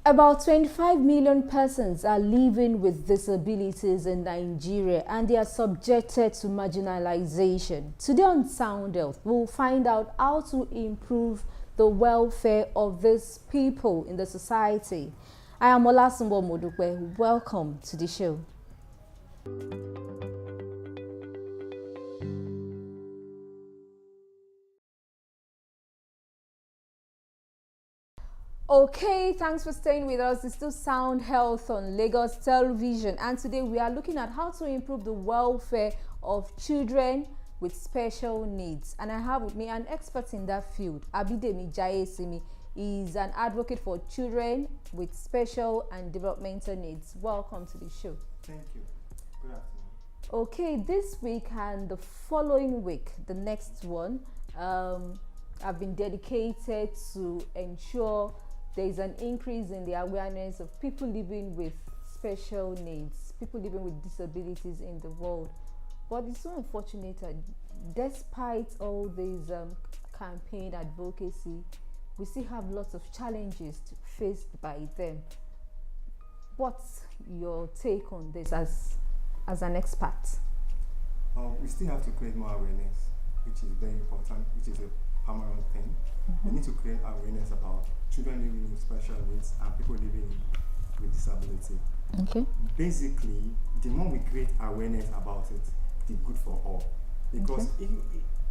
About 25 million persons are living with disabilities in Nigeria, and they are subjected to marginalization. Today on Sound Health, we'll find out how to improve the welfare of these people in the society. I am Olasunbo Modukwe. Welcome to the show. Okay, thanks for staying with us. It's still Sound Health on Lagos Television, and today we are looking at how to improve the welfare of children with special needs. And I have with me an expert in that field, Bidemi Jaiyesimi. He's an advocate for children with special and developmental needs. Welcome to the show. Thank you. Good afternoon. Okay, this week and the following week, the next one, have been dedicated to ensure there is an increase in the awareness of people living with special needs, people living with disabilities in the world. But it's so unfortunate that despite all these campaign advocacy, we still have lots of challenges faced by them. What's your take on this as an expert? We still have to create more awareness, which is very important, which is a paramount thing. We need to create awareness about children living with special needs and people living with disability. Okay. Basically, the more we create awareness about it, the good for all. Because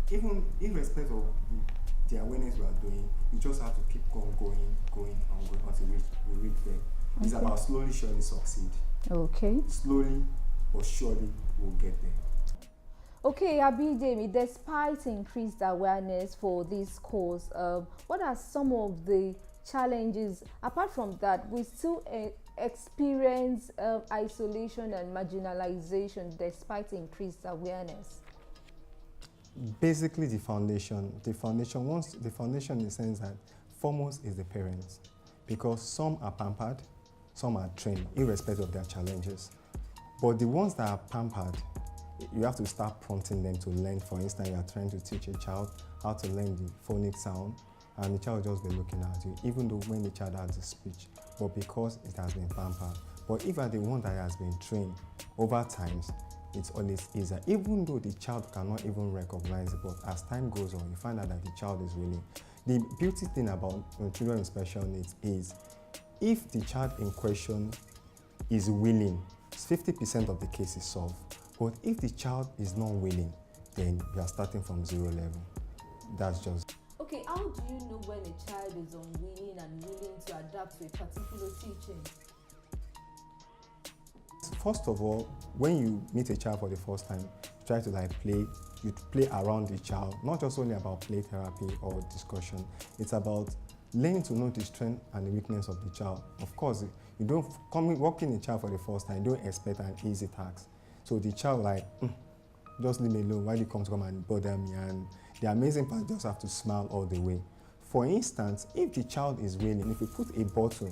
even irrespective of the awareness we are doing, we just have to keep on going until we reach there. It's about slowly, surely succeed. Okay. Slowly but surely we'll get there. Okay, Bidemi, despite increased awareness for this cause, what are some of the challenges? Apart from that, we still experience isolation and marginalization despite increased awareness. Basically, the foundation in the sense that foremost is the parents, because some are pampered, some are trained, irrespective of their challenges. But the ones that are pampered, you have to start prompting them to learn. For instance, you are trying to teach a child how to learn the phonic sound, and the child will just be looking at you, even though when the child has the speech, but because it has been pampered. But if you are the one that has been trained over time, it's always easier, even though the child cannot even recognize it. But as time goes on, you find out that the child is willing. The beauty thing about children with special needs is if the child in question is willing, 50% of the case is solved. But if the child is not willing, then you are starting from zero level. That's just. Okay, how do you know when a child is unwilling and willing to adapt to a particular teaching? First of all, when you meet a child for the first time, try to you play around the child, not just only about play therapy or discussion. It's about learning to know the strength and the weakness of the child. Of course, you don't walk in a child for the first time, you don't expect an easy task. So the child just leave me alone. Why do you come and bother me? And the amazing part, just have to smile all the way. For instance, if the child is willing, if you put a bottle,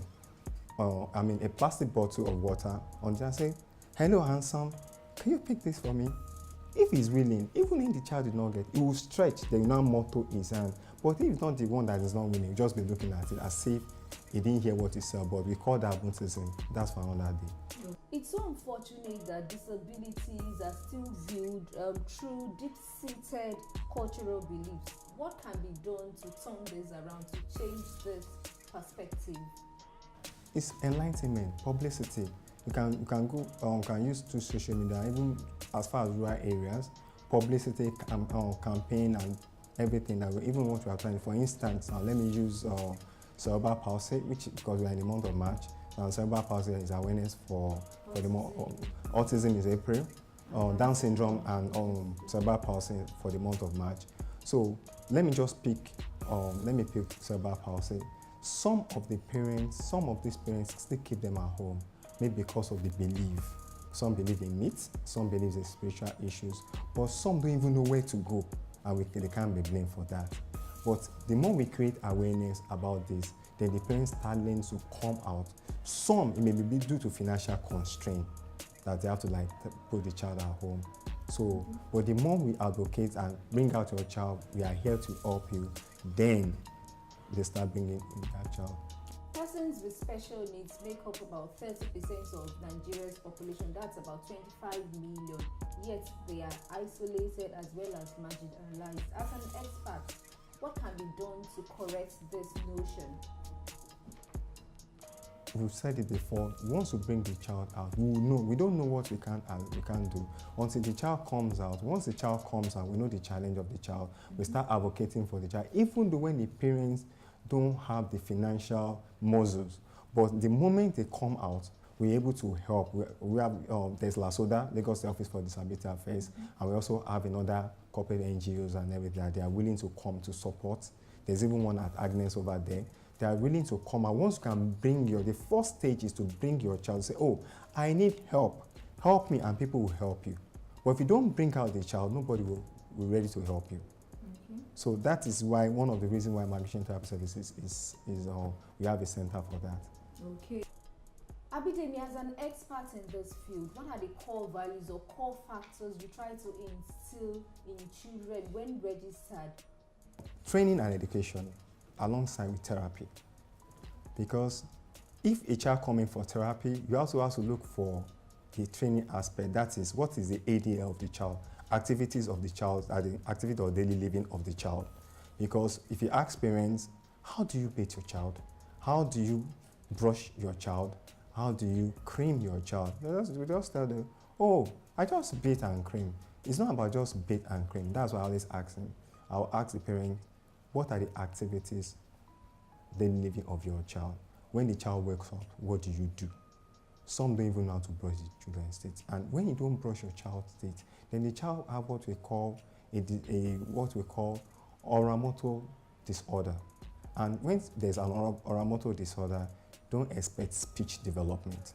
a plastic bottle of water on there, say, "Hello, handsome, can you pick this for me?" If he's willing, even if the child did not get, he will stretch, then you now motto his hand. But if it's not the one that is not willing, just be looking at it as if he didn't hear what he said. But we call that buntism. That's for another day. It's so unfortunate that disabilities are still viewed through deep-seated cultural beliefs. What can be done to turn this around, to change this perspective? It's enlightenment, publicity. You can use through social media, even as far as rural areas, publicity, campaign, and everything that even what we are trying. For instance, let me use cerebral palsy, which because we are in the month of March. And cerebral palsy is awareness for the month. Autism is April. Down syndrome and cerebral palsy for the month of March. So let me pick cerebral palsy. Some of these parents still keep them at home, maybe because of the belief. Some believe in myths, some believe in spiritual issues, but some don't even know where to go, and they can't be blamed for that. But the more we create awareness about this, then the parents start learning to come out. Some, it may be due to financial constraint that they have to put the child at home. So, but the more we advocate and bring out your child, we are here to help you, then they start bringing in that child. Persons with special needs make up about 30% of Nigeria's population, that's about 25 million, yet they are isolated as well as marginalized. As an expert, what can be done to correct this notion? We've said it before, once we bring the child out, we will know. We don't know what we can do until the child comes out. Once the child comes out, we know the challenge of the child. We start advocating for the child, even though when the parents don't have the financial muscles. But the moment they come out, we're able to help. We have, there's LASODA, Lagos Office for Disability Affairs, and we also have another corporate NGOs and everything that they are willing to come to support. There's even one at Agnes over there. They are willing to come out. Once you can bring the first stage is to bring your child, say, oh, I need help. Help me, and people will help you. But if you don't bring out the child, nobody will be ready to help you. So that is why, one of the reasons why my mission therapy services is we have a center for that. Okay. Bidemi, as an expert in this field, what are the core values or core factors you try to instill in children when registered? Training and education alongside with therapy. Because if a child coming for therapy, you also have to look for the training aspect. That is, what is the ADL of the child? Activities of the child, the activity or daily living of the child. Because if you ask parents, how do you bathe your child? How do you brush your child? How do you cream your child? We just tell them, oh, I just bathe and cream. It's not about just bathe and cream. That's why I always ask them. I'll ask the parent, what are the activities, daily living of your child? When the child wakes up, what do you do? Some don't even know how to brush the children's teeth. And when you don't brush your child's teeth, then the child have what we call oral motor disorder. And when there's an oral motor disorder, don't expect speech development,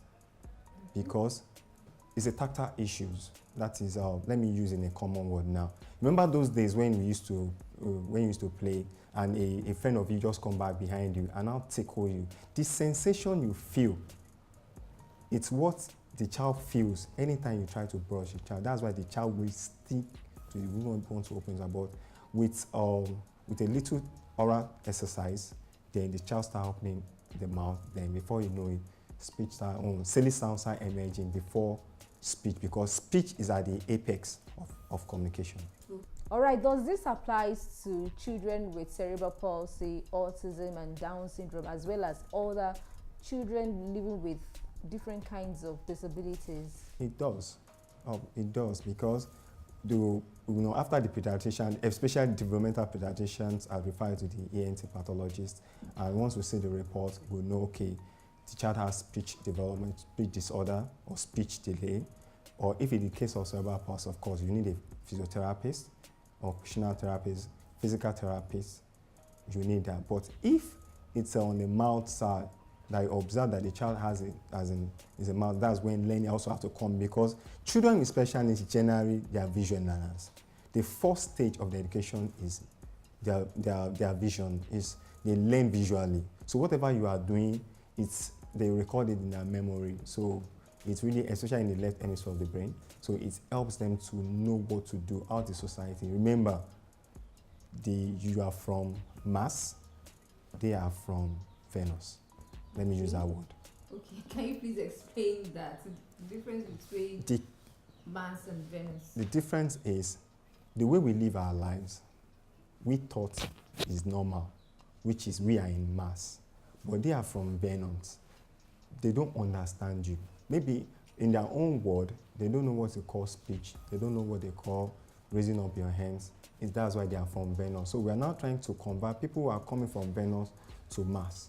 because it's a tactile issues. That is, let me use in a common word now. Remember those days when we used to play, and a friend of you just come back behind you and now tickle you. The sensation you feel, it's what the child feels anytime you try to brush the child. That's why the child will stick to you. We don't want to open it, but with a little oral exercise, then the child start opening the mouth. Then before you know it, speech start, silly sounds start emerging before speech, because speech is at the apex of communication. All right, does this apply to children with cerebral palsy, autism, and Down syndrome, as well as other children living with different kinds of disabilities? It does. It does, because after the pediatrician, especially developmental pediatricians, are referred to the ENT pathologist, and once we see the report, we'll know, okay, the child has speech development, speech disorder, or speech delay, or if in the case of cerebral palsy, of course, you need a physiotherapist, occupational therapist, physical therapist, you need that. But if it's on the mild side, that you observe that the child has it, is a mouth, that's when learning also have to come, because children with special needs generally, they are visual learners. The first stage of the education is their vision, is they learn visually. So whatever you are doing, they record it in their memory. So it's really, especially in the left hemisphere of the brain, so it helps them to know what to do out in society. Remember, you are from Mars, they are from Venus. Let me use that word. Okay, can you please explain that, the difference between Mars and Venus? The difference is the way we live our lives, we thought is normal, which is we are in Mars, but they are from Venus. They don't understand you. Maybe in their own world, they don't know what they call speech. They don't know what they call raising up your hands. That's why they are from Venus. So we are now trying to convert people who are coming from Venus to Mars.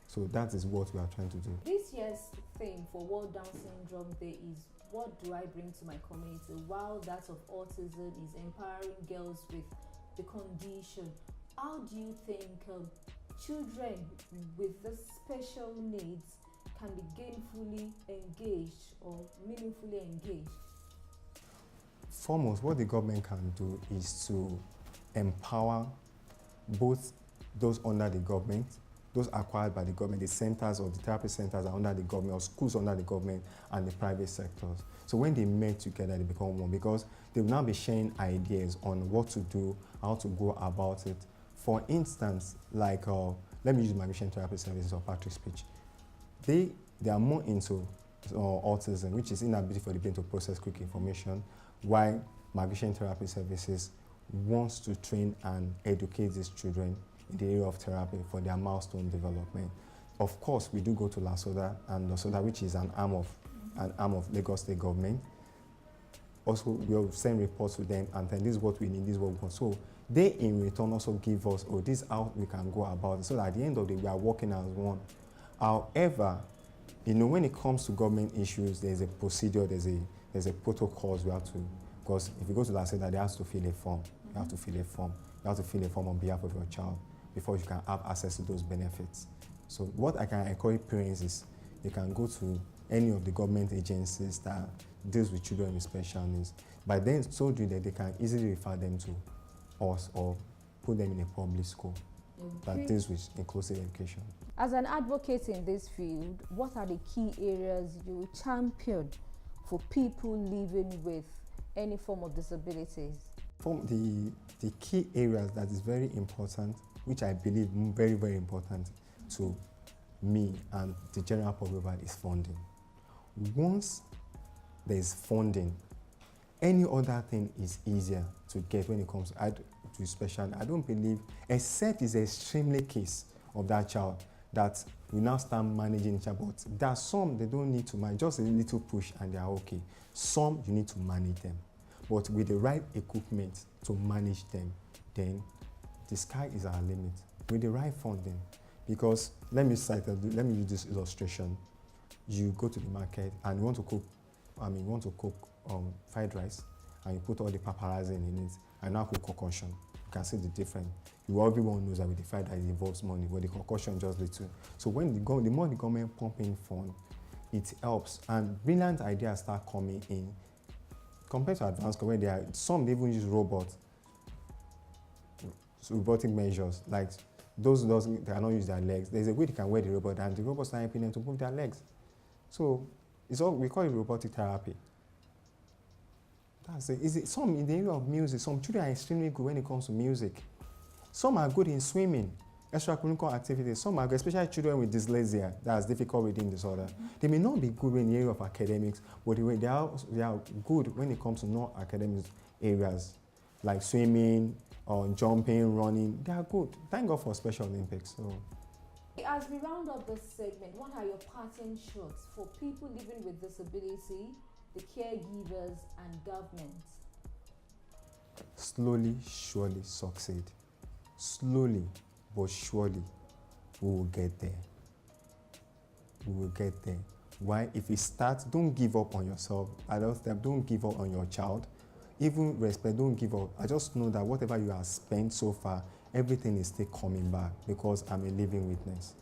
So that is what we are trying to do. This year's theme for World Down Syndrome Day is, what do I bring to my community? While that of autism is empowering girls with the condition, how do you think children with the special needs can be gainfully engaged or meaningfully engaged? Foremost, what the government can do is to empower both those under the government, those acquired by the government, the centers or the therapy centers are under the government, or schools under the government, and the private sectors. So when they meet together, they become one, because they will now be sharing ideas on what to do, how to go about it. For instance, like let me use migration therapy services or Patrick's speech. They are more into autism, which is inability for the brain to process quick information, while migration therapy services wants to train and educate these children in the area of therapy for their milestone development. Of course, we do go to LASODA, and LASODA, which is an arm of Lagos State government. Also, we'll send reports to them and then this is what we need, this is what we want. So they in return also give us, this is how we can go about it. So that at the end of the day, we are working as one. However, when it comes to government issues, there's a procedure, there's a protocol we have to, because if you go to LASODA, they have to fill a form. You have to fill a form. You have to fill a form on behalf of your child before you can have access to those benefits. So what I can encourage parents is they can go to any of the government agencies that deals with children with special needs. By then, so doing that they can easily refer them to us or put them in a public school that deals with inclusive education. As an advocate in this field, what are the key areas you champion for people living with any form of disabilities? From the key areas that is very important, which I believe very, very important to me and the general public, is funding. Once there is funding, any other thing is easier to get when it comes to special. I don't believe, except it's an extremely case of that child that we now start managing each other. But there are some they don't need to manage, just a little push and they are okay. Some you need to manage them. But with the right equipment to manage them, then the sky is our limit. With the right funding, because let me use this illustration. You go to the market and you want to cook fried rice, and you put all the paparazzi in it, and now cook concoction. You can see the difference. Everyone knows that with the fried rice it involves money, but the concoction just little. So when the more the government pump in fund, it helps, and brilliant ideas start coming in. Compared to advanced, where there are some they even use robotic measures, like those they cannot use their legs. There's a way they can wear the robot, and the robot's not helping them to move their legs. So we call it robotic therapy. That's it. Some in the area of music, some children are extremely good when it comes to music. Some are good in swimming, extracurricular activities. Some are good, especially children with dyslexia, that's difficult reading disorder. They may not be good in the area of academics, but they are good when it comes to non-academic areas, like swimming, or jumping, running. They are good. Thank God for Special Olympics. So. As we round up this segment, what are your parting shots for people living with disability, the caregivers, and government? Slowly, surely succeed. Slowly, but surely, we will get there. We will get there. Why? If you start, don't give up on yourself. Don't give up on your child. Even respect, don't give up. I just know that whatever you have spent so far, everything is still coming back because I'm a living witness.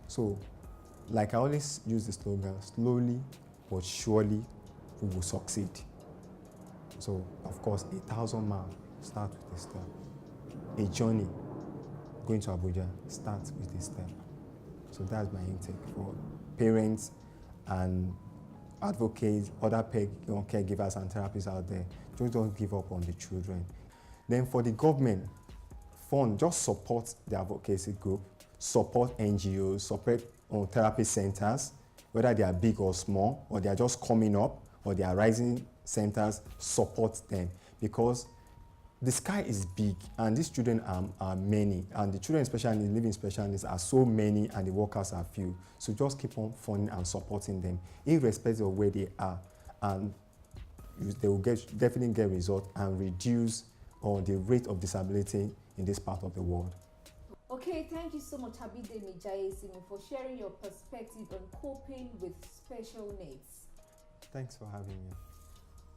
So, like I always use the slogan, slowly but surely we will succeed. So, of course, 1,000 miles start with a step. A journey going to Abuja starts with a step. So that's my intake for parents and advocates, other caregivers and therapists out there. Just don't give up on the children. Then for the government, just support the advocacy group, support NGOs, support therapy centers, whether they are big or small, or they are just coming up, or they are rising centers, support them. Because the sky is big, and these children are many, and the children especially living special needs are so many, and the workers are few. So just keep on funding and supporting them, irrespective of where they are, and they will definitely get results and reduce the rate of disability in this part of the world. Okay, thank you so much, Bidemi Jaiyesimi, for sharing your perspective on coping with special needs. Thanks for having me.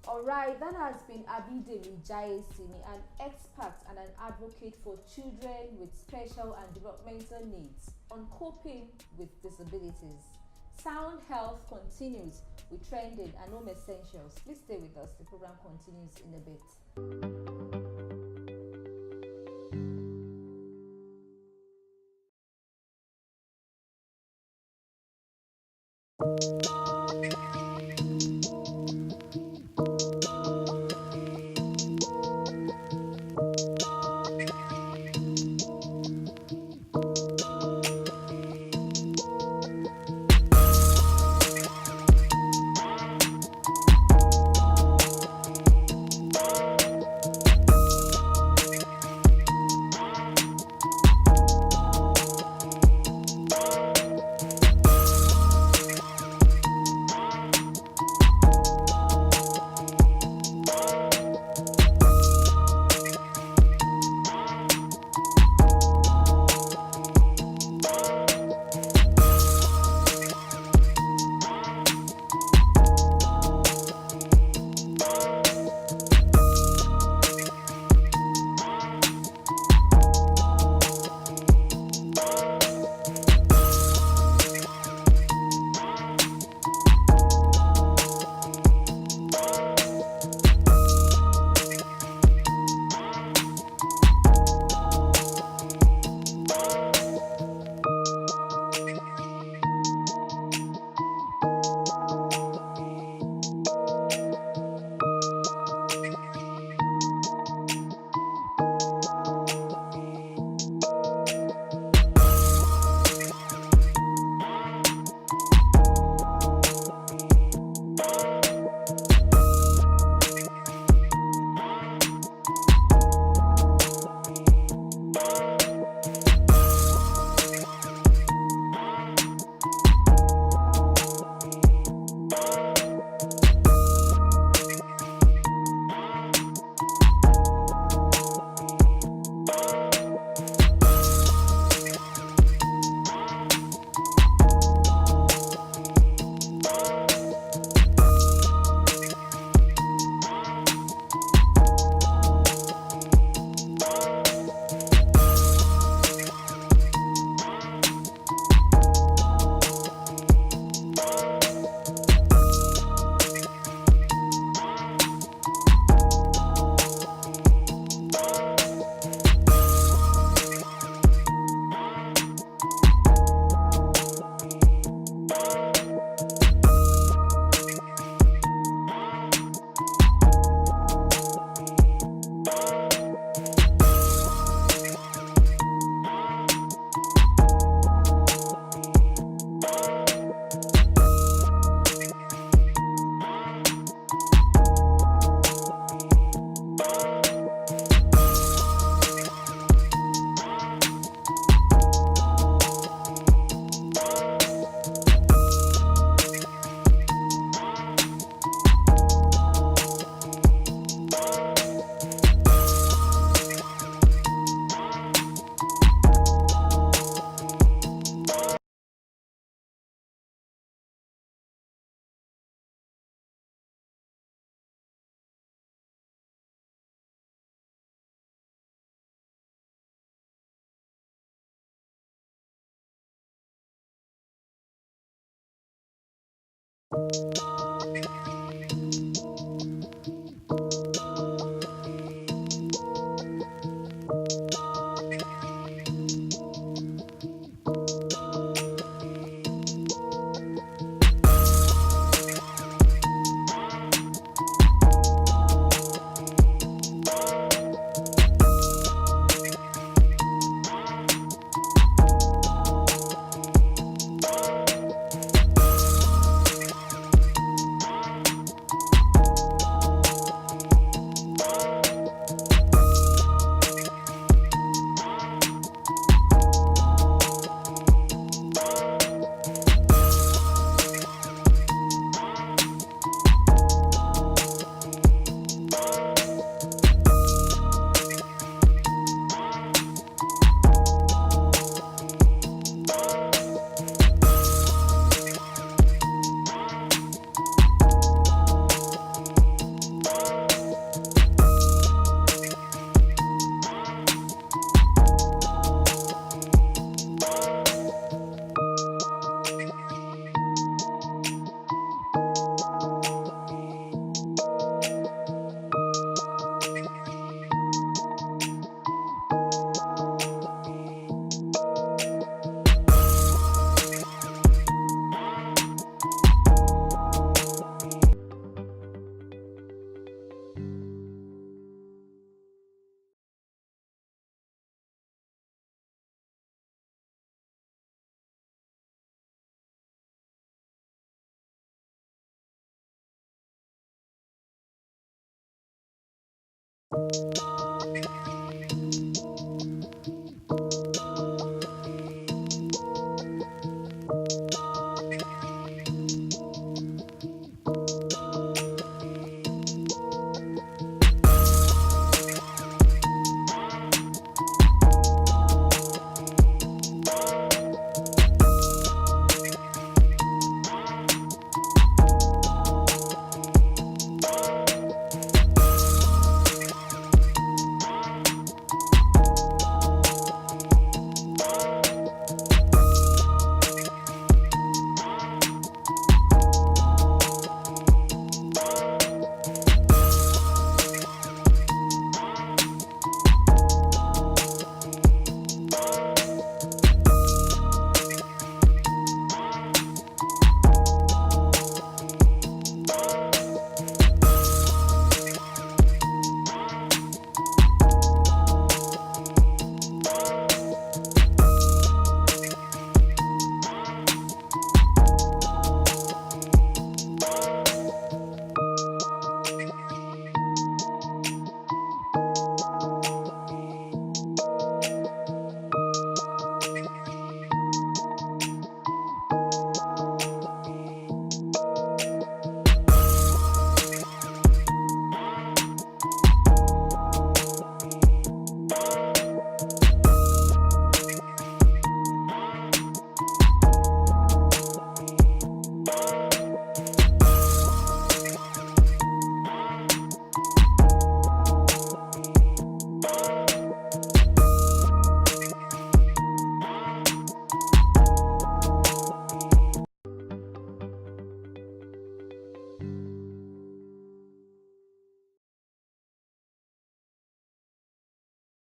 All right, that has been Bidemi Jaiyesimi, an expert and an advocate for children with special and developmental needs on coping with disabilities. Sound Health continues with trending and home essentials. Please stay with us. The program continues in a bit.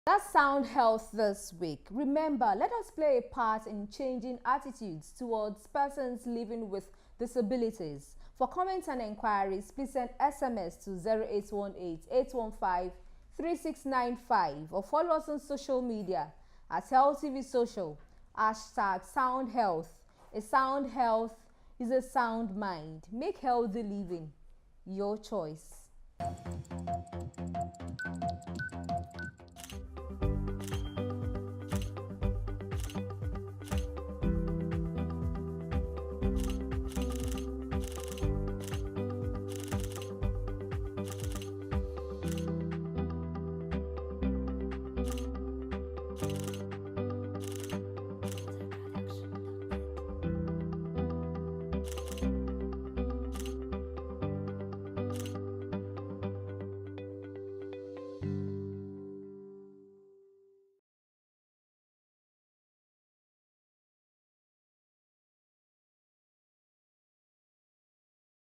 That's Sound Health this week. Remember, let us play a part in changing attitudes towards persons living with disabilities. For comments and inquiries, please send SMS to 0818-815-3695 or follow us on social media at Health TV Social, hashtag Sound Health. A sound health is a sound mind. Make healthy living your choice.